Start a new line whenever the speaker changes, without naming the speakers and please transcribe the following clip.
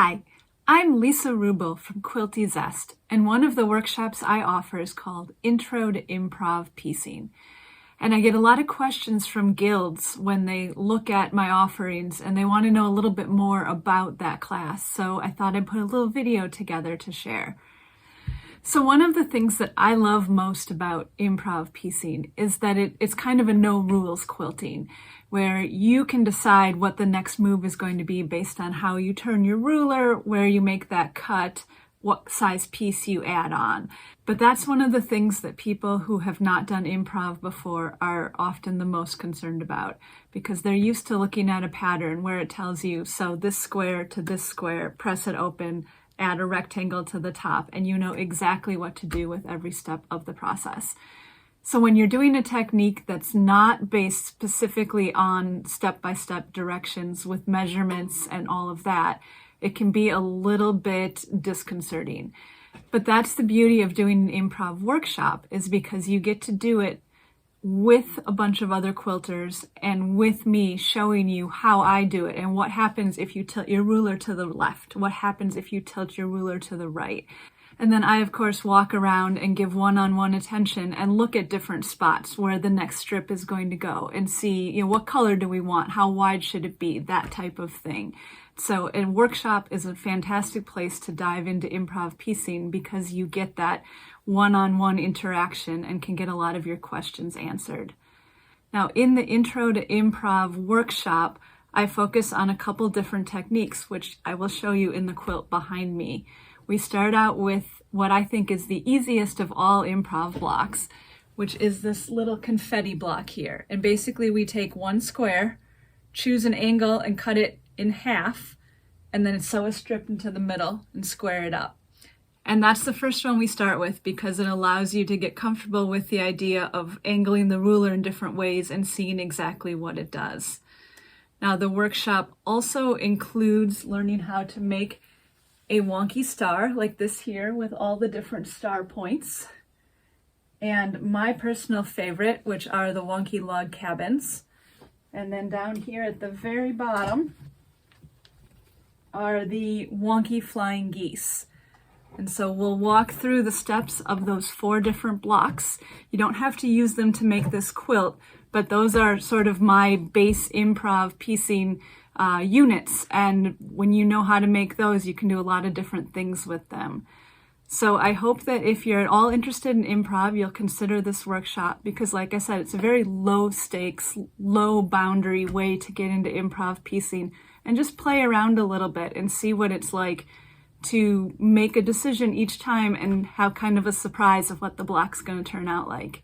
Hi, I'm Lisa Rubel from Quilty Zest, and one of the workshops I offer is called Intro to Improv Piecing. And I get a lot of questions from guilds when they look at my offerings and they want to know a little bit more about that class. So I thought I'd put a little video together to share. So one of the things that I love most about improv piecing is that it's kind of a no rules quilting, where you can decide what the next move is going to be based on how you turn your ruler, where you make that cut, what size piece you add on. But that's one of the things that people who have not done improv before are often the most concerned about, because they're used to looking at a pattern where it tells you, so this square to this square, press it open, add a rectangle to the top, and you know exactly what to do with every step of the process. So when you're doing a technique that's not based specifically on step-by-step directions with measurements and all of that, it can be a little bit disconcerting. But that's the beauty of doing an improv workshop, is because you get to do it with a bunch of other quilters and with me showing you how I do it and what happens if you tilt your ruler to the left, what happens if you tilt your ruler to the right. And then I, of course, walk around and give one-on-one attention and look at different spots where the next strip is going to go and see, what color do we want? How wide should it be? That type of thing. So a workshop is a fantastic place to dive into improv piecing because you get that one-on-one interaction and can get a lot of your questions answered. Now, in the Intro to Improv workshop, I focus on a couple different techniques, which I will show you in the quilt behind me. We start out with what I think is the easiest of all improv blocks, which is this little confetti block here. And basically we take one square, choose an angle and cut it in half, and then sew a strip into the middle and square it up. And that's the first one we start with because it allows you to get comfortable with the idea of angling the ruler in different ways and seeing exactly what it does. Now, the workshop also includes learning how to make a wonky star like this here with all the different star points. And my personal favorite, which are the wonky log cabins. And then down here at the very bottom are the wonky flying geese. And so we'll walk through the steps of those 4 different blocks. You don't have to use them to make this quilt, but those are sort of my base improv piecing units. And when you know how to make those, you can do a lot of different things with them. So I hope that if you're at all interested in improv, you'll consider this workshop because, like I said, it's a very low stakes, low boundary way to get into improv piecing and just play around a little bit and see what it's like to make a decision each time and have kind of a surprise of what the block's going to turn out like.